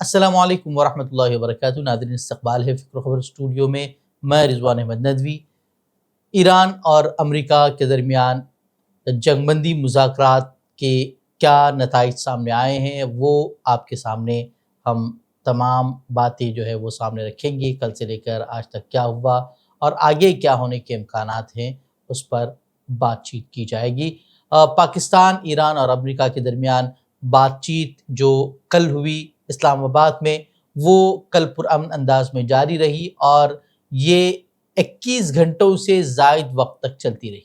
السلام علیکم ورحمۃ اللہ وبرکاتہ۔ ناظرین، استقبال ہے فکر و خبر اسٹوڈیو میں رضوان احمد ندوی۔ ایران اور امریکہ کے درمیان جنگ بندی مذاکرات کے کیا نتائج سامنے آئے ہیں وہ آپ کے سامنے ہم تمام باتیں جو ہے وہ سامنے رکھیں گے۔ کل سے لے کر آج تک کیا ہوا اور آگے کیا ہونے کے امکانات ہیں اس پر بات چیت کی جائے گی۔ پاکستان، ایران اور امریکہ کے درمیان بات چیت جو کل ہوئی اسلام آباد میں، وہ کل پرامن انداز میں جاری رہی اور یہ 21 گھنٹوں سے زائد وقت تک چلتی رہی،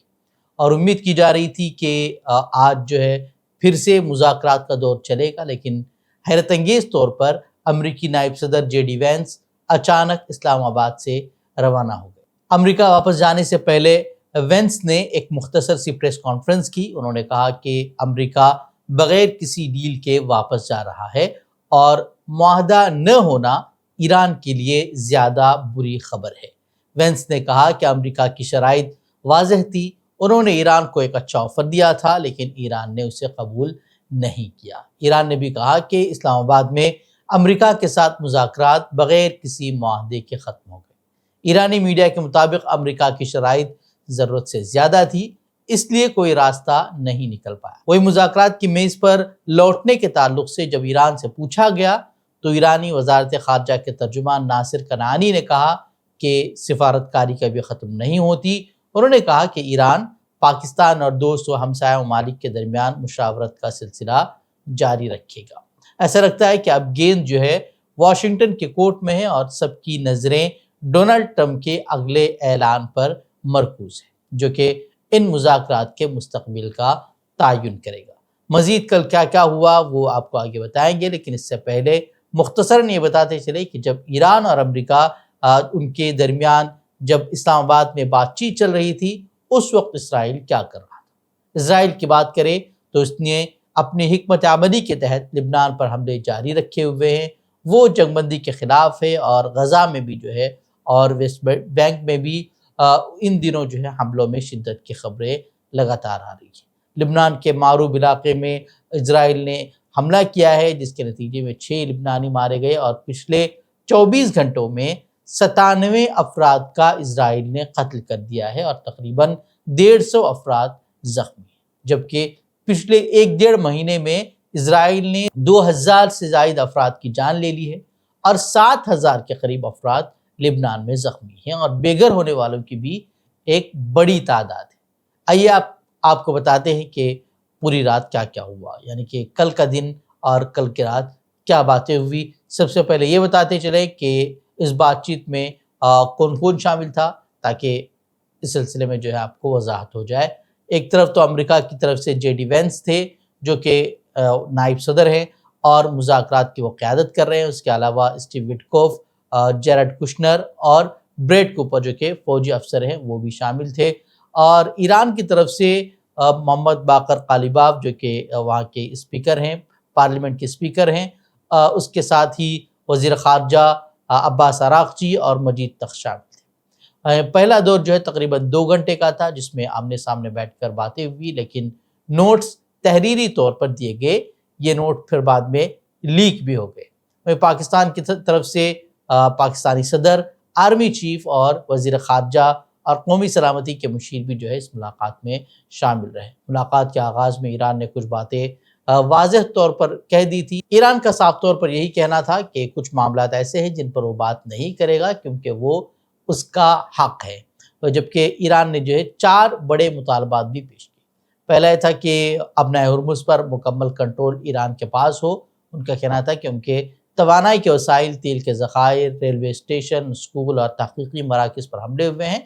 اور امید کی جا رہی تھی کہ آج جو ہے پھر سے مذاکرات کا دور چلے گا، لیکن حیرت انگیز طور پر امریکی نائب صدر جے ڈی وینس اچانک اسلام آباد سے روانہ ہو گئے۔ امریکہ واپس جانے سے پہلے وینس نے ایک مختصر سی پریس کانفرنس کی۔ انہوں نے کہا کہ امریکہ بغیر کسی ڈیل کے واپس جا رہا ہے اور معاہدہ نہ ہونا ایران کے لیے زیادہ بری خبر ہے۔ وینس نے کہا کہ امریکہ کی شرائط واضح تھی، انہوں نے ایران کو ایک اچھا آفر دیا تھا لیکن ایران نے اسے قبول نہیں کیا۔ ایران نے بھی کہا کہ اسلام آباد میں امریکہ کے ساتھ مذاکرات بغیر کسی معاہدے کے ختم ہو گئے۔ ایرانی میڈیا کے مطابق امریکہ کی شرائط ضرورت سے زیادہ تھی، اس لیے کوئی راستہ نہیں نکل پایا۔ وہی مذاکرات کی میز پر لوٹنے کے تعلق سے جب ایران سے پوچھا گیا تو ایرانی وزارت خارجہ کے ترجمان ناصر کنعانی نے کہا کہ سفارتکاری کبھی ختم نہیں ہوتی۔ انہوں نے کہا کہ ایران پاکستان اور دوست و ہمسایہ ممالک کے درمیان مشاورت کا سلسلہ جاری رکھے گا۔ ایسا لگتا ہے کہ اب گیند جو ہے واشنگٹن کے کورٹ میں ہے اور سب کی نظریں ڈونلڈ ٹرمپ کے اگلے اعلان پر مرکوز ہے، جو کہ ان مذاکرات کے مستقبل کا تعین کرے گا۔ مزید کل کیا کیا ہوا وہ آپ کو آگے بتائیں گے، لیکن اس سے پہلے مختصراً یہ بتاتے چلے کہ جب ایران اور امریکہ ان کے درمیان جب اسلام آباد میں بات چیت چل رہی تھی، اس وقت اسرائیل کیا کر رہا تھا۔ اسرائیل کی بات کریں تو اس نے اپنی حکمت عملی کے تحت لبنان پر حملے جاری رکھے ہوئے ہیں، وہ جنگ بندی کے خلاف ہے، اور غزہ میں بھی جو ہے اور ویسٹ بینک میں بھی ان دنوں جو ہے حملوں میں شدت کی خبریں لگاتار آ رہی ہیں۔ لبنان کے معروف علاقے میں اسرائیل نے حملہ کیا ہے جس کے نتیجے میں 6 لبنانی مارے گئے، اور پچھلے 24 گھنٹوں میں 97 افراد کا اسرائیل نے قتل کر دیا ہے اور تقریباً 150 افراد زخمی ہیں، جبکہ پچھلے 1.5 مہینے میں اسرائیل نے 2000 سے زائد افراد کی جان لے لی ہے اور 7000 کے قریب افراد لبنان میں زخمی ہیں، اور بے گھر ہونے والوں کی بھی ایک بڑی تعداد ہے۔ آئیے آپ کو بتاتے ہیں کہ پوری رات کیا کیا ہوا، یعنی کہ کل کا دن اور کل کی رات کیا باتیں ہوئی۔ سب سے پہلے یہ بتاتے چلے کہ اس بات چیت میں کون کون شامل تھا، تاکہ اس سلسلے میں جو ہے آپ کو وضاحت ہو جائے۔ ایک طرف تو امریکہ کی طرف سے جے ڈی وینس تھے جو کہ نائب صدر ہیں اور مذاکرات کی وہ قیادت کر رہے ہیں۔ اس کے علاوہ اسٹیو وٹکوف، جیرڈ کشنر اور بریٹ کوپر جو کہ فوجی افسر ہیں وہ بھی شامل تھے، اور ایران کی طرف سے محمد باقر قالیباف جو کہ وہاں کے اسپیکر ہیں، پارلیمنٹ کے اسپیکر ہیں، اس کے ساتھ ہی وزیر خارجہ عباس عراقچی اور مجید تخت شامل تھے۔ پہلا دور جو ہے تقریباً 2 گھنٹے کا تھا جس میں آمنے سامنے بیٹھ کر باتیں ہوئی، لیکن نوٹس تحریری طور پر دیے گئے، یہ نوٹ پھر بعد میں لیک بھی ہو گئے۔ پاکستان کی طرف سے پاکستانی صدر، آرمی چیف اور وزیر خارجہ اور قومی سلامتی کے مشیر بھی جو ہے اس ملاقات میں شامل رہے۔ ملاقات کے آغاز میں ایران نے کچھ باتیں واضح طور پر کہہ دی تھی۔ ایران کا صاف طور پر یہی کہنا تھا کہ کچھ معاملات ایسے ہیں جن پر وہ بات نہیں کرے گا کیونکہ وہ اس کا حق ہے، جبکہ ایران نے جو ہے 4 بڑے مطالبات بھی پیش کیے۔ پہلا یہ تھا کہ ابنائے ہرمز پر مکمل کنٹرول ایران کے پاس ہو۔ ان کا کہنا تھا کہ ان کے توانائی کے وسائل، تیل کے ذخائر، ریلوے اسٹیشن، اسکول اور تحقیقی مراکز پر حملے ہوئے ہیں،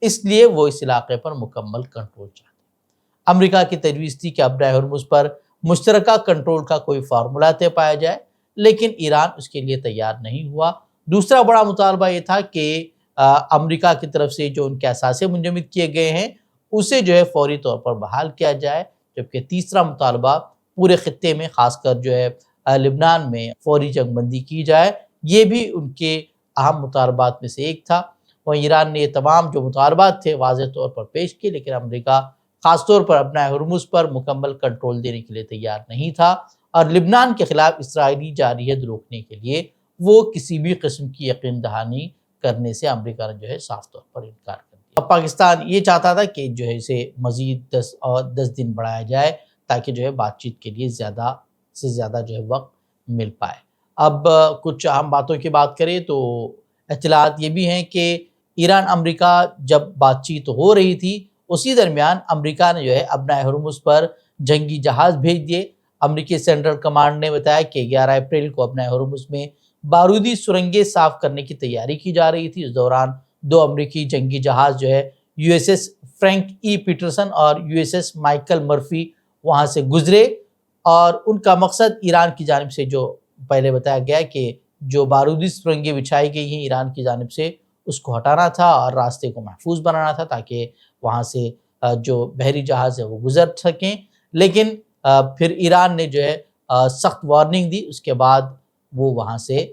اس لیے وہ اس علاقے پر مکمل کنٹرول چاہتے ہیں۔ امریکہ کی تجویز تھی کہ ابنائے ہرمز پر مشترکہ کنٹرول کا کوئی فارمولہ طے پایا جائے، لیکن ایران اس کے لیے تیار نہیں ہوا۔ دوسرا بڑا مطالبہ یہ تھا کہ امریکہ کی طرف سے جو ان کے اثاثے منجمد کیے گئے ہیں اسے جو ہے فوری طور پر بحال کیا جائے، جبکہ تیسرا مطالبہ پورے خطے میں خاص کر جو ہے لبنان میں فوری جنگ بندی کی جائے، یہ بھی ان کے اہم مطالبات میں سے ایک تھا۔ وہیں ایران نے یہ تمام جو مطالبات تھے واضح طور پر پیش کیے، لیکن امریکہ خاص طور پر ابنائے ہرمز پر مکمل کنٹرول دینے کے لیے تیار نہیں تھا، اور لبنان کے خلاف اسرائیلی جارحیت روکنے کے لیے وہ کسی بھی قسم کی یقین دہانی کرنے سے امریکہ نے جو ہے صاف طور پر انکار کر دیا۔ اب پاکستان یہ چاہتا تھا کہ جو ہے اسے مزید 10 دن بڑھایا جائے تاکہ جو ہے بات چیت کے لیے زیادہ سے زیادہ جو ہے وقت مل پائے۔ اب کچھ اہم باتوں کی بات کریں تو اطلاعات یہ بھی ہیں کہ ایران امریکہ جب بات چیت ہو رہی تھی اسی درمیان امریکہ نے جو ہے ابنائے ہرمز پر جنگی جہاز بھیج دیے۔ امریکی سینٹرل کمانڈ نے بتایا کہ 11 اپریل کو ابنائے ہرمز میں بارودی سرنگیں صاف کرنے کی تیاری کی جا رہی تھی۔ اس دوران 2 امریکی جنگی جہاز جو ہے یو ایس ایس فرینک ای پیٹرسن اور U S S Michael Murphy وہاں سے گزرے، اور ان کا مقصد ایران کی جانب سے جو پہلے بتایا گیا کہ جو بارودی سرنگیں بچھائی گئی ہیں ایران کی جانب سے اس کو ہٹانا تھا اور راستے کو محفوظ بنانا تھا تاکہ وہاں سے جو بحری جہاز ہے وہ گزر سکیں۔ لیکن پھر ایران نے جو ہے سخت وارننگ دی، اس کے بعد وہ وہاں سے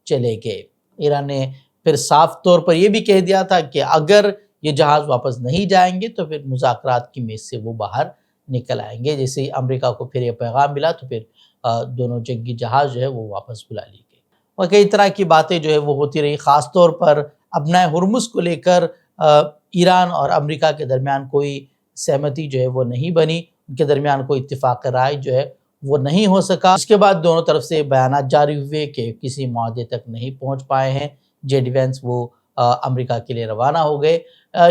چلے گئے۔ ایران نے پھر صاف طور پر یہ بھی کہہ دیا تھا کہ اگر یہ جہاز واپس نہیں جائیں گے تو پھر مذاکرات کی میز سے وہ باہر نکل آئیں گے۔ جیسے ہی امریکہ کو پھر یہ پیغام ملا تو پھر دونوں جنگی جہاز جو ہے وہ واپس بلا لی گئے، اور کئی طرح کی باتیں جو ہے وہ ہوتی رہی۔ خاص طور پر ابنائے ہرمز کو لے کر ایران اور امریکہ کے درمیان کوئی سہمتی جو ہے وہ نہیں بنی، ان کے درمیان کوئی اتفاق رائے جو ہے وہ نہیں ہو سکا۔ اس کے بعد دونوں طرف سے بیانات جاری ہوئے کہ کسی معاہدے تک نہیں پہنچ پائے ہیں۔ جے ڈی وینس وہ امریکہ کے لیے روانہ ہو گئے۔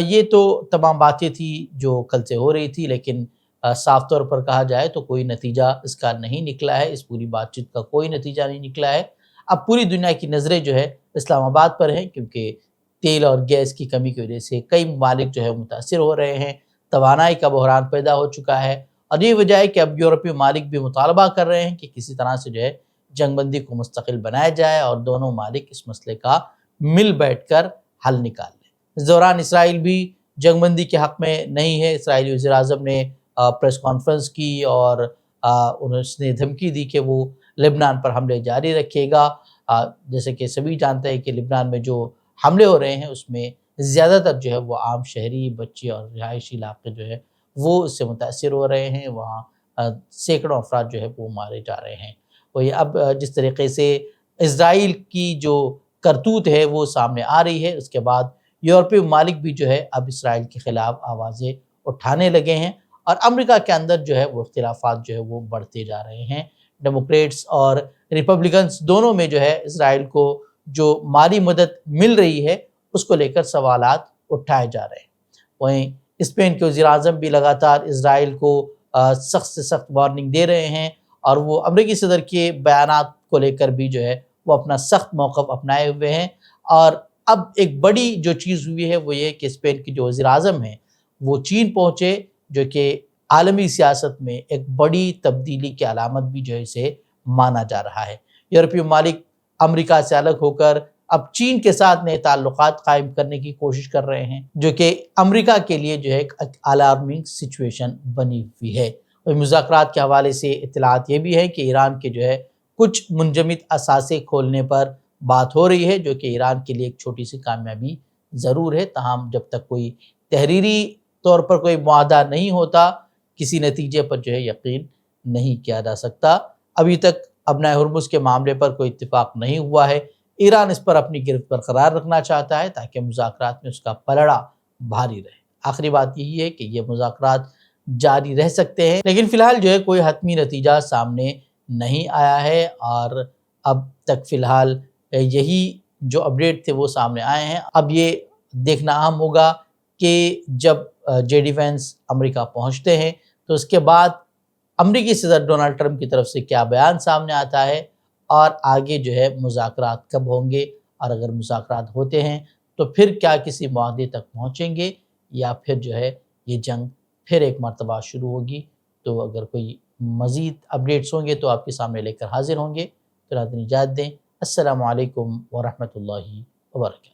یہ تو تمام باتیں تھی جو کل سے ہو رہی تھی، لیکن صاف طور پر کہا جائے تو کوئی نتیجہ اس کا نہیں نکلا ہے، اس پوری بات چیت کا کوئی نتیجہ نہیں نکلا ہے۔ اب پوری دنیا کی نظریں جو ہے اسلام آباد پر ہیں، کیونکہ تیل اور گیس کی کمی کی وجہ سے کئی ممالک جو ہے متاثر ہو رہے ہیں، توانائی کا بحران پیدا ہو چکا ہے، اور یہ وجہ ہے کہ اب یورپی ممالک بھی مطالبہ کر رہے ہیں کہ کسی طرح سے جو ہے جنگ بندی کو مستقل بنایا جائے اور دونوں ممالک اس مسئلے کا مل بیٹھ کر حل نکال لیں۔ اس دوران اسرائیل بھی جنگ بندی کے حق میں نہیں ہے۔ اسرائیلی وزیر اعظم نے پریس کانفرنس کی اور اس نے دھمکی دی کہ وہ لبنان پر حملے جاری رکھے گا۔ جیسے کہ سبھی جانتے ہیں کہ لبنان میں جو حملے ہو رہے ہیں اس میں زیادہ تر جو ہے وہ عام شہری، بچے اور رہائشی علاقے جو ہے وہ اس سے متاثر ہو رہے ہیں۔ وہاں سینکڑوں افراد جو ہے وہ مارے جا رہے ہیں۔ وہی اب جس طریقے سے اسرائیل کی جو کرتوت ہے وہ سامنے آ رہی ہے، اس کے بعد یورپی ممالک بھی جو ہے اب اسرائیل کے خلاف آوازیں اٹھانے لگے ہیں، اور امریکہ کے اندر جو ہے وہ اختلافات جو ہے وہ بڑھتے جا رہے ہیں۔ ڈیموکریٹس اور ریپبلکنز دونوں میں جو ہے اسرائیل کو جو مالی مدد مل رہی ہے اس کو لے کر سوالات اٹھائے جا رہے ہیں۔ وہیں اسپین کے وزیر اعظم بھی لگاتار اسرائیل کو سخت سے سخت وارننگ دے رہے ہیں، اور وہ امریکی صدر کے بیانات کو لے کر بھی جو ہے وہ اپنا سخت موقف اپنائے ہوئے ہیں۔ اور اب ایک بڑی جو چیز ہوئی ہے وہ یہ کہ اسپین کے جو وزیر اعظم ہیں وہ چین پہنچے، جو کہ عالمی سیاست میں ایک بڑی تبدیلی کی علامت بھی جو ہے اسے مانا جا رہا ہے۔ یورپی ممالک امریکہ سے الگ ہو کر اب چین کے ساتھ نئے تعلقات قائم کرنے کی کوشش کر رہے ہیں، جو کہ امریکہ کے لیے جو ہے ایک الارمنگ سچویشن بنی ہوئی ہے۔ اور مذاکرات کے حوالے سے اطلاعات یہ بھی ہے کہ ایران کے جو ہے کچھ منجمد اثاثے کھولنے پر بات ہو رہی ہے، جو کہ ایران کے لیے ایک چھوٹی سی کامیابی ضرور ہے۔ تاہم جب تک کوئی تحریری طور پر کوئی معاہدہ نہیں ہوتا کسی نتیجے پر جو ہے یقین نہیں کیا جا سکتا۔ ابھی تک ابنائے ہرمز کے معاملے پر کوئی اتفاق نہیں ہوا ہے۔ ایران اس پر اپنی گرفت برقرار رکھنا چاہتا ہے تاکہ مذاکرات میں اس کا پلڑا بھاری رہے۔ آخری بات یہی ہے کہ یہ مذاکرات جاری رہ سکتے ہیں، لیکن فی الحال جو ہے کوئی حتمی نتیجہ سامنے نہیں آیا ہے، اور اب تک فی الحال یہی جو اپڈیٹ تھے وہ سامنے آئے ہیں۔ اب یہ دیکھنا اہم ہوگا کہ جب جے ڈی وینس امریکہ پہنچتے ہیں تو اس کے بعد امریکی صدر ڈونلڈ ٹرمپ کی طرف سے کیا بیان سامنے آتا ہے، اور آگے جو ہے مذاکرات کب ہوں گے، اور اگر مذاکرات ہوتے ہیں تو پھر کیا کسی معاہدے تک پہنچیں گے، یا پھر جو ہے یہ جنگ پھر ایک مرتبہ شروع ہوگی۔ تو اگر کوئی مزید اپڈیٹس ہوں گے تو آپ کے سامنے لے کر حاضر ہوں گے۔ تو ناظرین اجازت دیں، السلام علیکم ورحمۃ اللہ وبرکاتہ۔